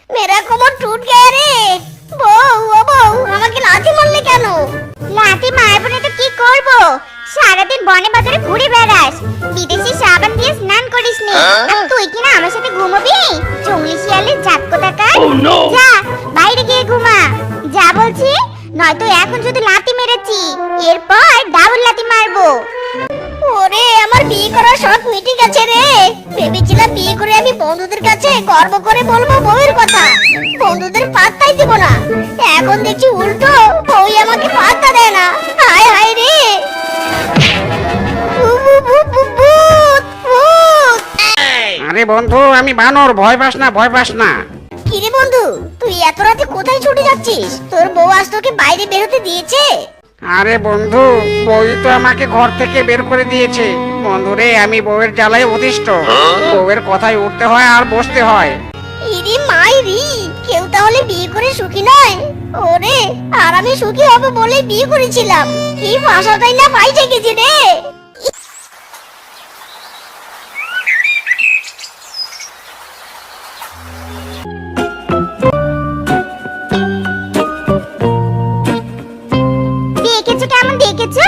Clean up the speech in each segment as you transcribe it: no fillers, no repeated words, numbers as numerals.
मेरा कमर टूट गया रे। বউ ও বউ আমাকে লাথি মারলে কেন? লাথি মারবো না তো কি করব? সারাদিন বনে বাজারে ঘুরে বেড়াস, বিদেশি সাবান দিয়ে স্নান করিস নি, আর তুই কি না আমার সাথে ঘুমাবি? জঙ্গলি শিয়ালের জাত কোথাকার। যা বাইরে গিয়ে ঘুমা, যা বলছি, নয়তো এখন শুধু লাথি মেরেছি, এরপর ডাবল লাথি মারবো। ওরে আমার বিয়ে করার শখ মিটে গেছে রে। ভেবেছিলাম বিয়ে করে আমি বন্ধুদের কাছে গর্ব করে বলবো বউয়ের কথা, বন্ধুদের পাত্তাই দিব না। এখন দেখছি উল্টো বউই আমাকে পাত্তা দেয় না। হায় হায় রে। ভূত, ভূত। আরে বন্ধু, আমি বানর, ভয় পাস না, ভয় পাস না। কিরে বন্ধু, তুই এত রাতে কোথায় ছুটে যাচ্ছিস? তোর বউ আজ তোকে বাইরে বেরোতে দিয়েছে? আরে বন্ধু, বউই তো আমাকে ঘর থেকে বের করে দিয়েছে। বন্ধুরে, আমি বউয়ের জ্বালায় অতিষ্ঠ। বউয়ের কথায় উঠতে হয় আর বসতে হয়। ইরি মাইরি, কেউ তাহলে বিয়ে করে সুখী নয়? ওরে, আর আমি সুখী হব বলে বিয়ে করেছিলাম, কি ভাষাটাই না পাইছে গেছি রে। দেখেছো কেমন দেখেছো?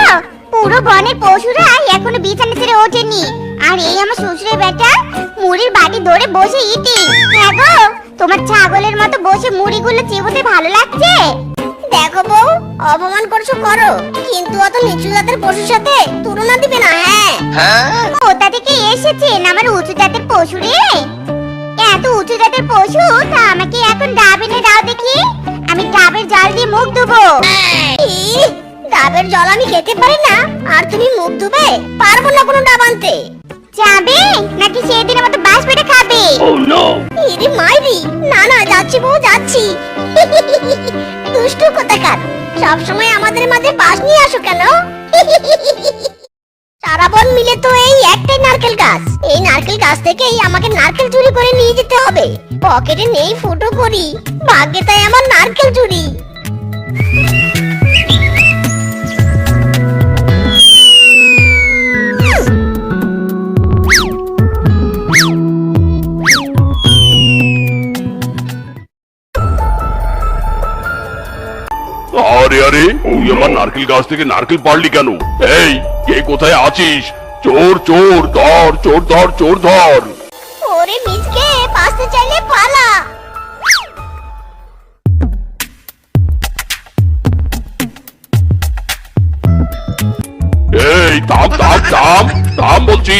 পুরো বনের পশুরা এখনো বিছানা ছেড়ে ওঠেনি, আর এই আমার শ্বশুরের বেটা মুড়ির বাটি ধরে বসে ইটিং। হ্যাঁ গো, তোমার ছাগলের মতো বসে মুড়িগুলো চিবোতে ভালো লাগছে? দেখো বউ, অপমান করছো করো, কিন্তু অত নিচু জাতের পশুর সাথে তুলনা দিবে না। হ্যাঁ, কোথা থেকে এসেছেন আমার উঁচু জাতের পশু রে? এত উঁচু জাতের পশু, তা আমাকে এখন ডাব এনে দাও দেখি, আমি ডাবের জল দিয়ে মুখ ধুবো। ইহ, ডাবের জল আমি খেতে পারি না, আর তুমি মুখ ধুবে? পারবো না কোনো ডাব আনতে। যাবে নাকি সেদিনের মতো বাস পেটে খাবে? ইরি মাইরি, না না যাচ্ছি বউ যাচ্ছি। দুষ্টু কোথাকার, সবসময় আমাদের মাঝে বাস নিয়ে আসো কেন? সারা বন মিলে তো এই একটাই নারকেল গাছ, এই নারকেল গাছ থেকেই আমাকে নারকেল চুরি করে নিয়ে যেতে হবে। পকেটে নেই ফুটো করি, ভাগ্যে তাই আমার নারকেল চুরি। আরে আরে, তুই আমার নারকেল গাছ থেকে নারকেল পারলি কেন? এই, কে কোথায় আছিস? চোর চোর ধর, চোর ধর, চোর ধর। ওরে মিজকে, বাঁচতে চাইলে পালা। এই থাম থাম থাম থাম বলছি,